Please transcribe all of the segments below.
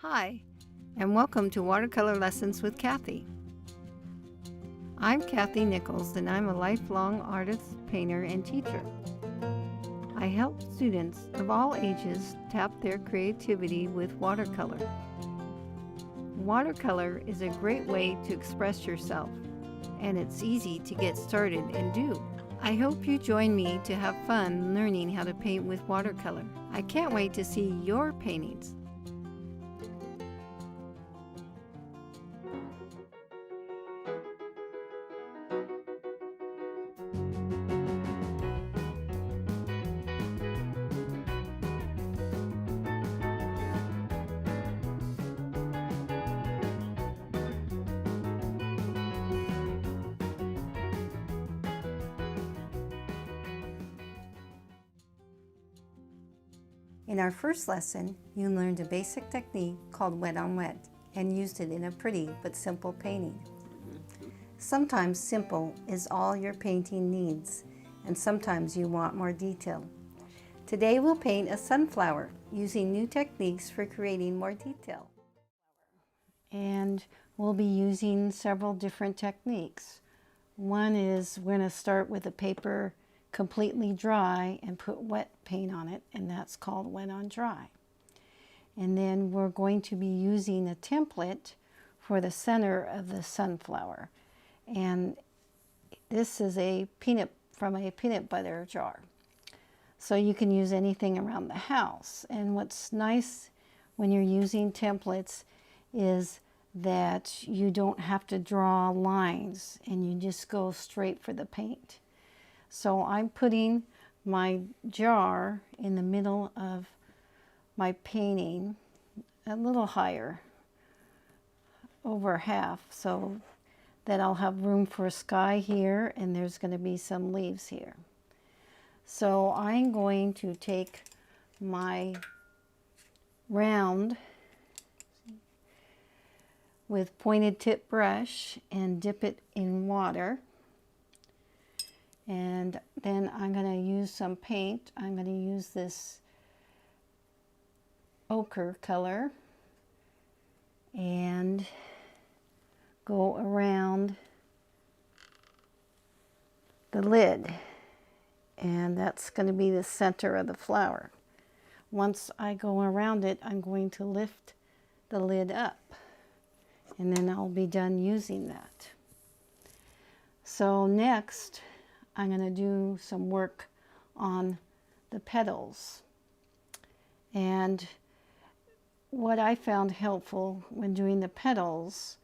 Hi, and welcome to Watercolor Lessons with Kathy. I'm Kathy Nichols, and I'm a lifelong artist, painter, and teacher. I help students of all ages tap their creativity with watercolor. Watercolor is a great way to express yourself, and it's easy to get started and do. I hope you join me to have fun learning how to paint with watercolor. I can't wait to see your paintings. In our first lesson, you learned a basic technique called WetOnWet and used it in a pretty but simple painting. Sometimes simple is all your painting needs, and sometimes you want more detail. Today we'll paint a sunflower using new techniques for creating more detail. And we'll be using several different techniques. One is we're going to start with a paper completely dry and put wet paint on it, and that's called wet on dry. And then we're going to be using a template for the center of the sunflower, and this is from a peanut butter jar, so you can use anything around the house. And what's nice when you're using templates is that you don't have to draw lines and you just go straight for the paint. So I'm putting my jar in the middle of my painting, a little higher, over half, so that I'll have room for a sky here, and there's going to be some leaves here. So I'm going to take my round with pointed tip brush and dip it in water. And then I'm going to use some paint. I'm going to use this ochre color and go around the lid. And that's going to be the center of the flower. Once I go around it, I'm going to lift the lid up. And then I'll be done using that. So next, I'm going to do some work on the petals. And what I found helpful when doing the petals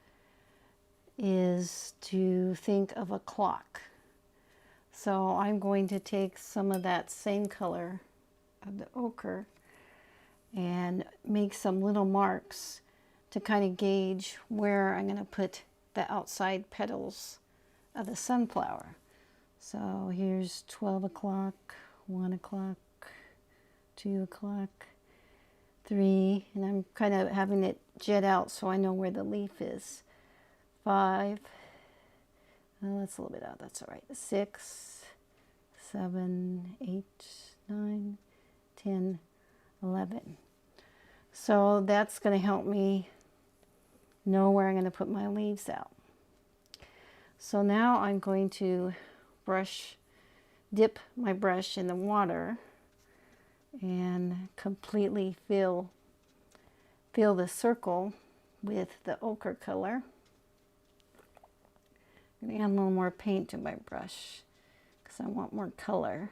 is to think of a clock. So I'm going to take some of that same color of the ochre and make some little marks to kind of gauge where I'm going to put the outside petals of the sunflower. So here's 12 o'clock, 1 o'clock, 2 o'clock, 3, and I'm kind of having it jet out so I know where the leaf is. 5, well, that's a little bit out, that's all right. 6, 7, 8, 9, 10, 11. So that's going to help me know where I'm going to put my leaves out. So now I'm going to dip my brush in the water and completely fill the circle with the ochre color. I'm going to add a little more paint to my brush because I want more color.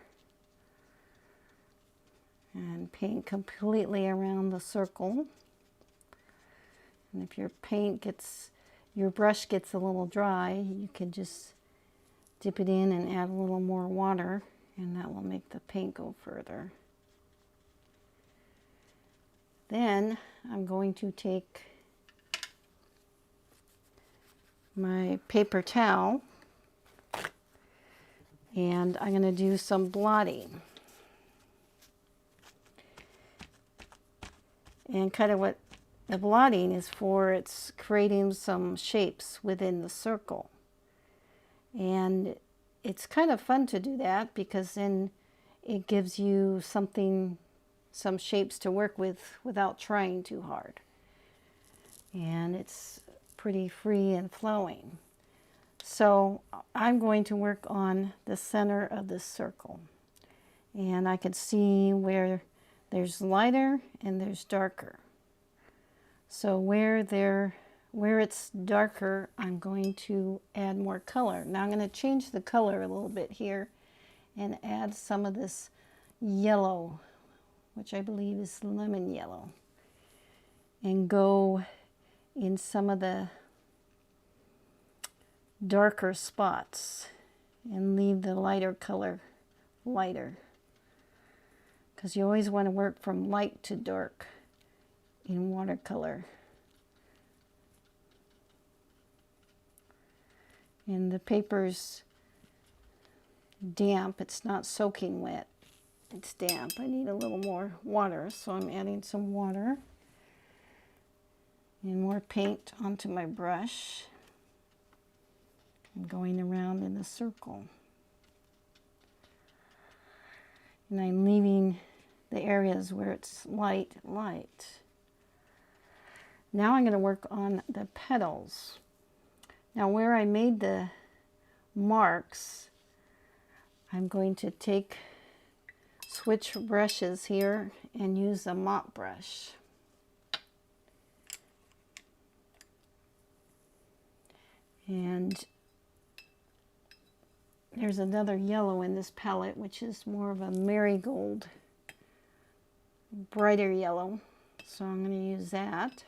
And paint completely around the circle. And if your brush gets a little dry, you can just dip it in and add a little more water, and that will make the paint go further. Then I'm going to take my paper towel and I'm going to do some blotting. And kind of what the blotting is for, it's creating some shapes within the circle. And it's kind of fun to do that because then it gives you some shapes to work with without trying too hard. and it's pretty free and flowing. So I'm going to work on the center of this circle, and I can see where there's lighter and there's darker. So where it's darker, I'm going to add more color. Now I'm going to change the color a little bit here and add some of this yellow, which I believe is lemon yellow, and go in some of the darker spots and leave the lighter color lighter, because you always want to work from light to dark in watercolor. And the paper's damp, it's not soaking wet, it's damp. I need a little more water, so I'm adding some water and more paint onto my brush and going around in a circle. And I'm leaving the areas where it's light. Now I'm going to work on the petals. Now where I made the marks, I'm going to switch brushes here and use a mop brush. And there's another yellow in this palette, which is more of a marigold, brighter yellow. So I'm going to use that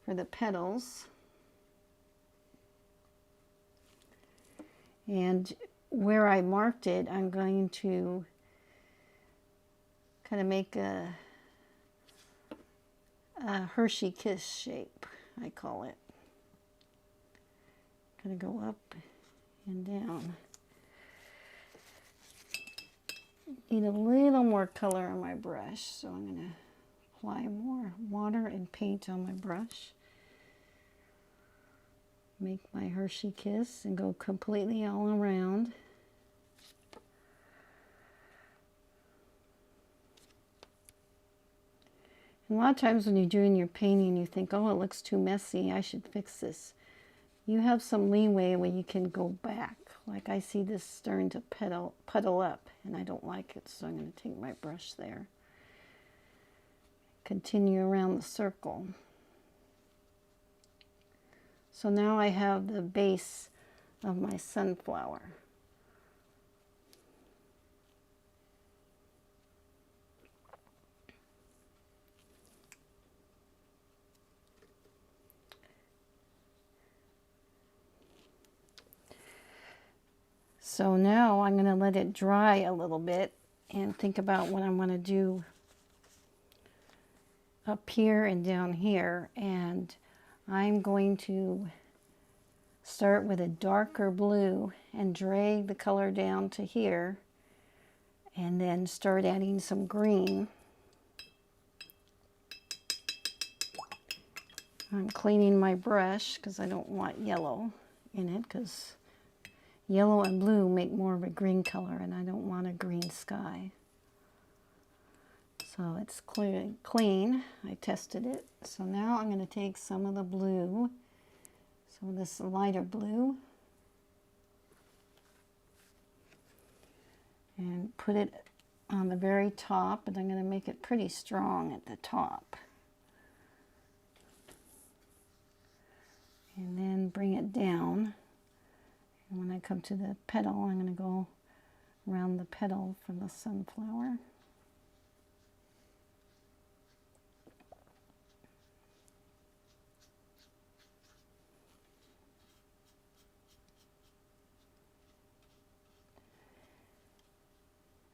for the petals. And where I marked it, I'm going to kind of make a Hershey kiss shape, I call it. Going to go up and down. Need a little more color on my brush, so I'm going to apply more water and paint on my brush. Make my Hershey kiss and go completely all around. And a lot of times when you're doing your painting, you think, oh, it looks too messy, I should fix this. You have some leeway where you can go back. Like I see this starting to puddle up, and I don't like it, so I'm going to take my brush there. Continue around the circle. So now I have the base of my sunflower. So now I'm going to let it dry a little bit and think about what I'm going to do up here and down here. And I'm going to start with a darker blue and drag the color down to here, and then start adding some green. I'm cleaning my brush because I don't want yellow in it, because yellow and blue make more of a green color, and I don't want a green sky. So it's clean. I tested it. So now I'm going to take some of the blue, some of this lighter blue, and put it on the very top, and I'm going to make it pretty strong at the top. And then bring it down. And when I come to the petal, I'm going to go around the petal for the sunflower.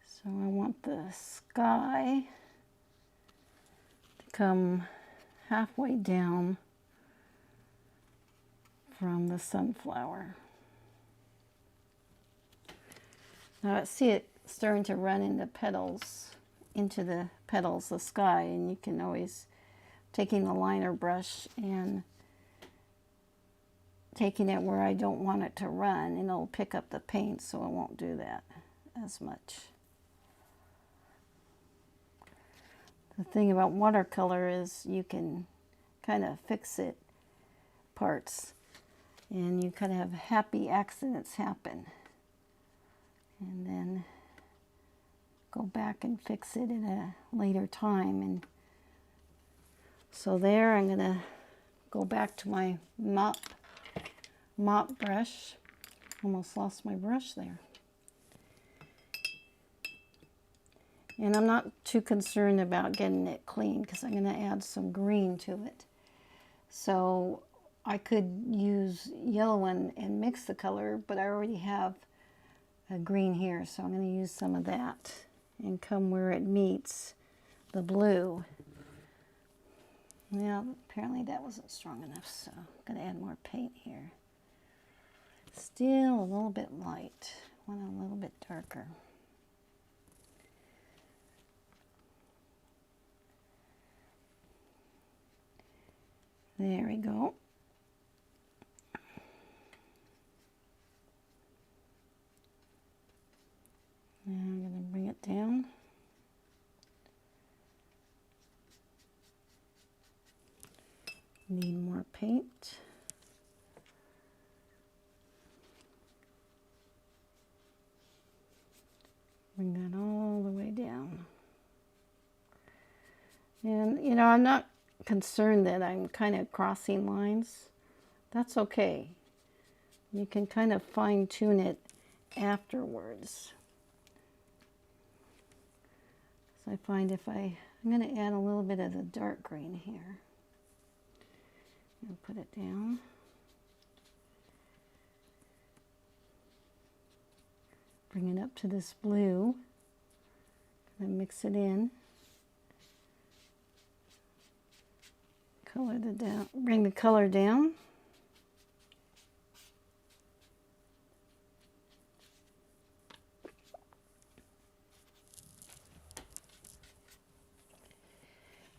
So I want the sky to come halfway down from the sunflower. Now I see it starting to run into the petals, the sky, and you can always, taking the liner brush and taking it where I don't want it to run, and it'll pick up the paint, so it won't do that as much. The thing about watercolor is you can kind of fix-it parts. And you kind of have happy accidents happen. And then go back and fix it at a later time. And so there, I'm going to go back to my mop brush. Almost lost my brush there. And I'm not too concerned about getting it clean because I'm going to add some green to it. So I could use yellow and mix the color, but I already have a green here, so I'm going to use some of that and come where it meets the blue. Well, apparently that wasn't strong enough, so I'm going to add more paint here. Still a little bit light. I want a little bit darker. There we go. Now I'm going to bring it down. Need more paint. Bring that all the way down. And, you know, I'm not concerned that I'm kind of crossing lines. That's okay. You can kind of fine-tune it afterwards. So I find I'm going to add a little bit of the dark green here. And put it down. Bring it up to this blue. And mix it in. Bring the color down.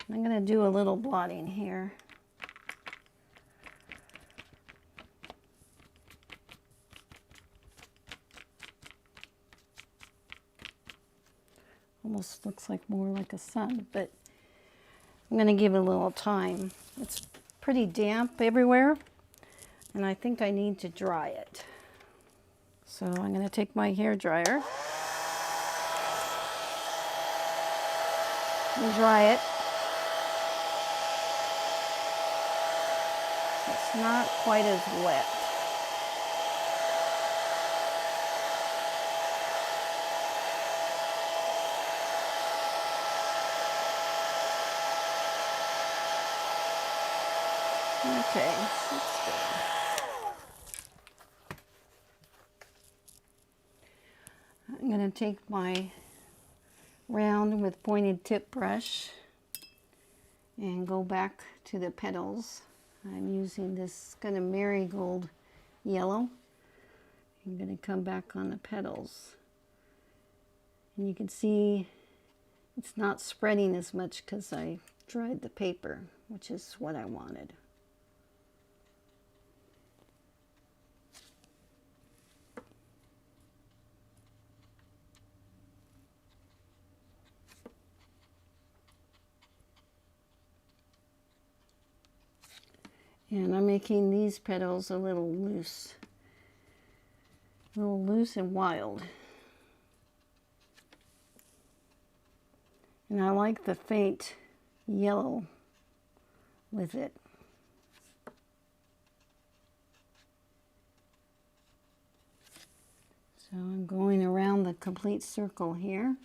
I'm going to do a little blotting here. Almost looks like more like a sun, but I'm going to give it a little time. It's pretty damp everywhere, and I think I need to dry it. So I'm going to take my hair dryer and dry it. It's not quite as wet. Okay, that's good. I'm going to take my round with pointed tip brush and go back to the petals. I'm using this kind of marigold yellow. I'm going to come back on the petals. And you can see it's not spreading as much because I dried the paper, which is what I wanted. And I'm making these petals a little loose and wild. And I like the faint yellow with it. So I'm going around the complete circle here.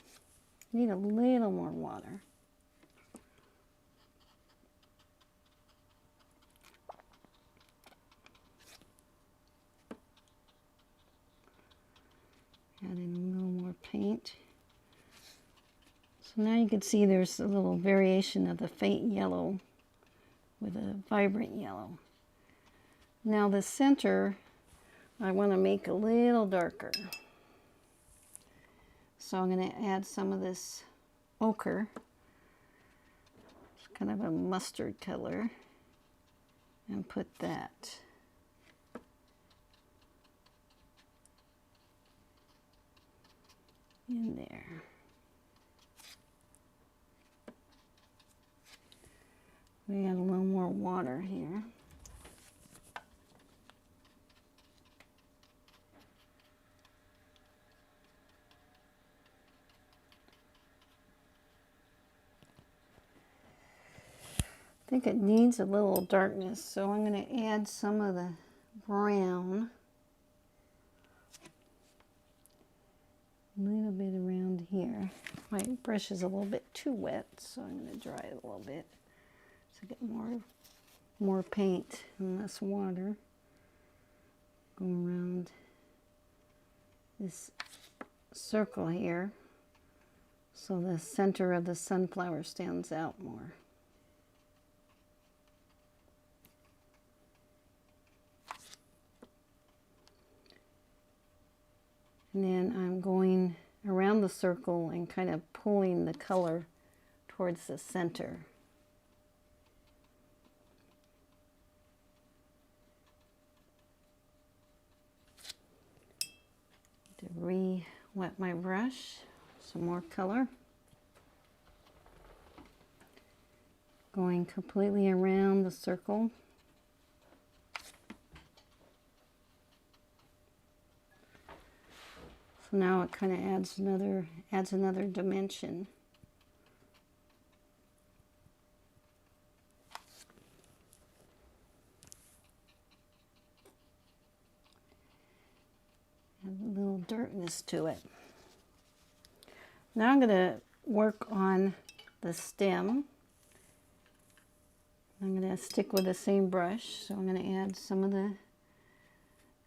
Need a little more water. Add in a little more paint. So now you can see there's a little variation of the faint yellow with a vibrant yellow. Now the center, I want to make a little darker. So I'm going to add some of this ochre. It's kind of a mustard color. And put that. In there. We add a little more water. think it needs a little darkness, so I'm going to add some of the brown. A little bit around here. My brush is a little bit too wet, so I'm going to dry it a little bit to get more paint and less water. Go around this circle here so the center of the sunflower stands out more. And then I'm going around the circle and kind of pulling the color towards the center. To re-wet my brush, some more color. Going completely around the circle. So now it kind of adds another dimension. Add a little darkness to it. Now I'm going to work on the stem. I'm going to stick with the same brush, so I'm going to add some of the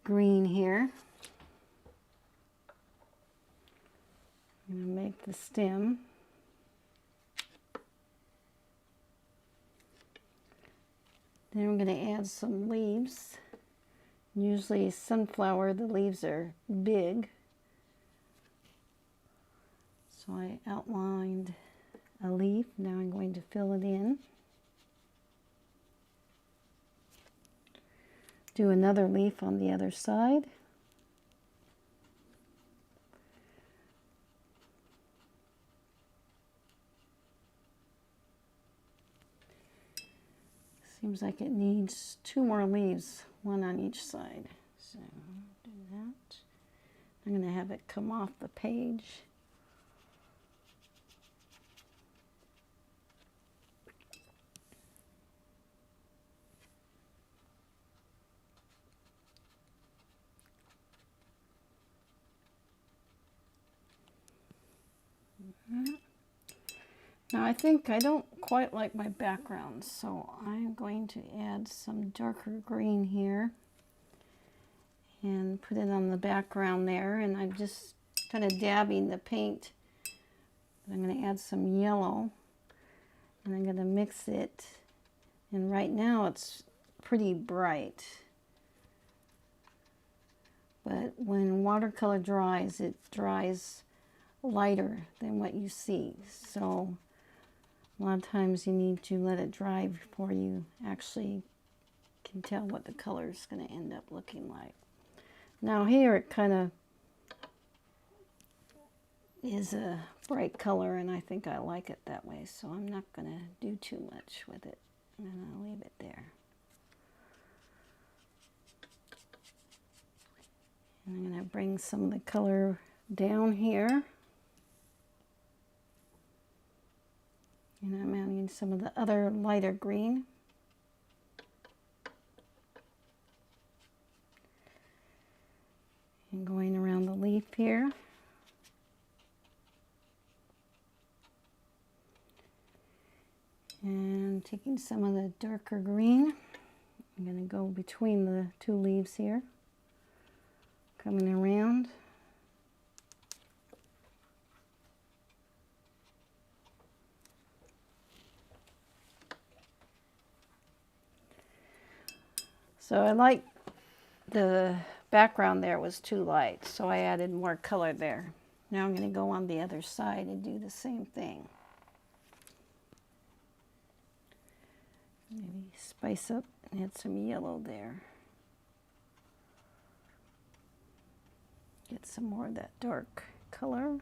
green here. I'm going to make the stem. Then I'm going to add some leaves. Usually sunflower, the leaves are big. So I outlined a leaf. Now I'm going to fill it in. Do another leaf on the other side. Seems like it needs 2 more leaves, one on each side. So do that. I'm going to have it come off the page. Now I think I don't quite like my background, so I'm going to add some darker green here and put it on the background there, and I'm just kind of dabbing the paint. I'm going to add some yellow and I'm going to mix it, and right now it's pretty bright, but when watercolor dries, it dries lighter than what you see. So a lot of times you need to let it dry before you actually can tell what the color is going to end up looking like. Now here it kind of is a bright color, and I think I like it that way, so I'm not going to do too much with it. I'm going to leave it there. And I'm going to bring some of the color down here. And I'm adding some of the other lighter green. And going around the leaf here. And taking some of the darker green. I'm going to go between the 2 leaves here. Coming around. So I like the background there was too light, so I added more color there. Now I'm going to go on the other side and do the same thing. Maybe spice up and add some yellow there. Get some more of that dark color.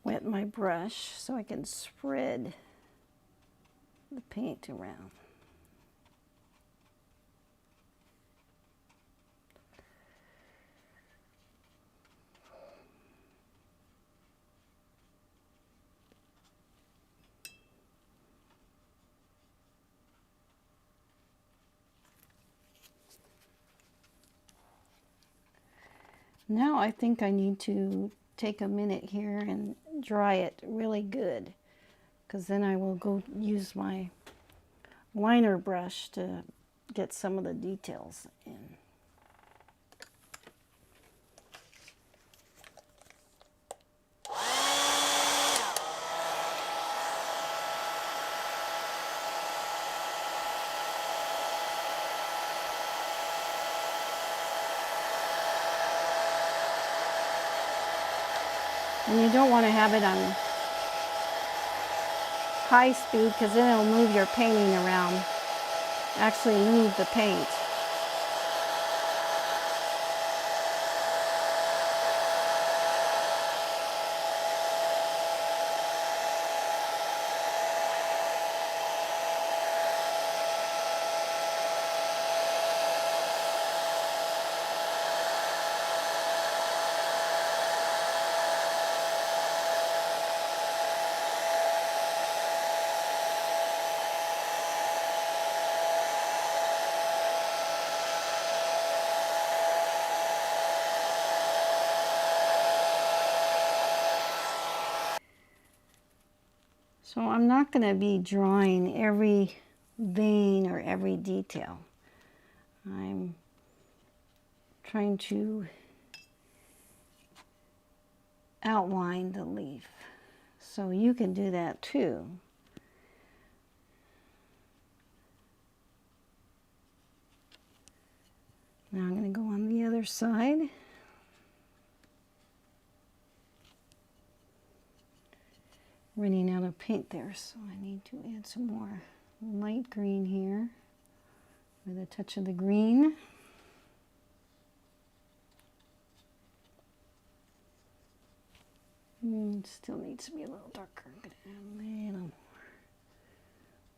Wet my brush so I can spread the paint around. Now I think I need to take a minute here and dry it really good, because then I will go use my liner brush to get some of the details in. And you don't want to have it on high speed, because then it'll move your painting around, actually move the paint. So I'm not going to be drawing every vein or every detail. I'm trying to outline the leaf. So you can do that too. Now I'm going to go on the other side. Running out of paint there, so I need to add some more light green here with a touch of the green. Still needs to be a little darker. I'm going to add a little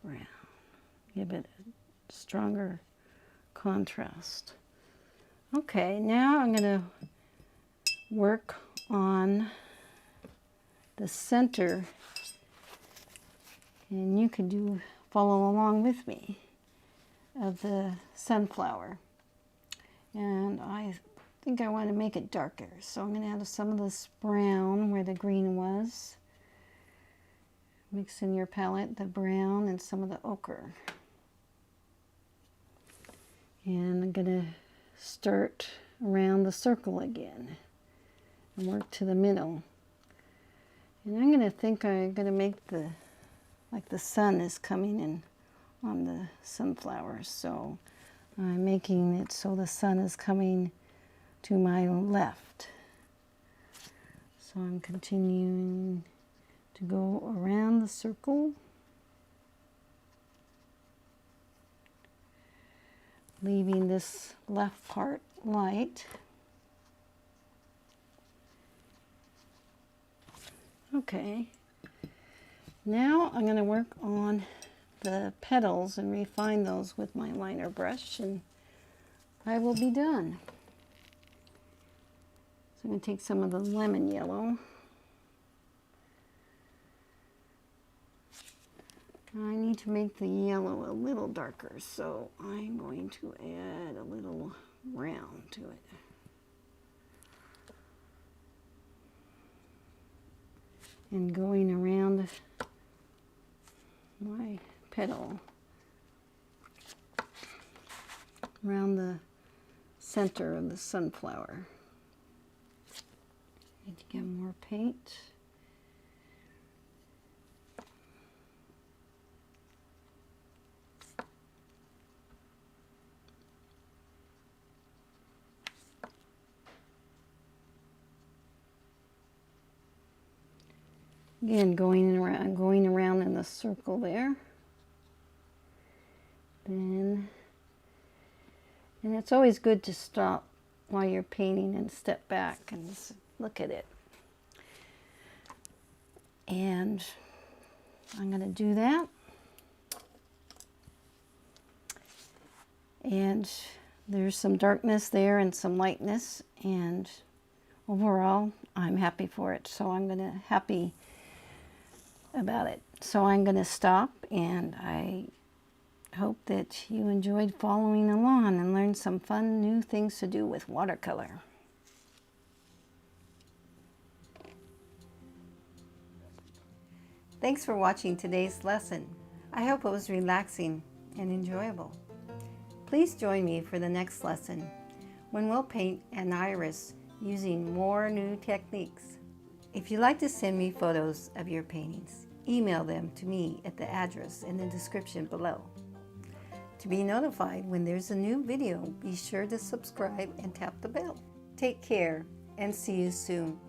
more brown. Give it a stronger contrast. Okay, now I'm going to work on the center, and you can follow along with me, of the sunflower. And I think I want to make it darker, so I'm going to add some of this brown where the green was. Mix in your palette the brown and some of the ochre. And I'm going to start around the circle again and work to the middle. And I'm going to make like the sun is coming in on the sunflowers. So I'm making it so the sun is coming to my left. So I'm continuing to go around the circle, leaving this left part light. Okay, now I'm going to work on the petals and refine those with my liner brush, and I will be done. So I'm going to take some of the lemon yellow. I need to make the yellow a little darker, so I'm going to add a little brown to it. And going around my petal, around the center of the sunflower. Need to get more paint. Again, going around in the circle there. And it's always good to stop while you're painting and step back and just look at it. And I'm going to do that. And there's some darkness there and some lightness, and overall I'm happy for it. So I'm going to happy about it. So I'm going to stop, and I hope that you enjoyed following along and learned some fun new things to do with watercolor. Thanks for watching today's lesson. I hope it was relaxing and enjoyable. Please join me for the next lesson when we'll paint an iris using more new techniques. If you'd like to send me photos of your paintings, email them to me at the address in the description below. To be notified when there's a new video, be sure to subscribe and tap the bell. Take care and see you soon.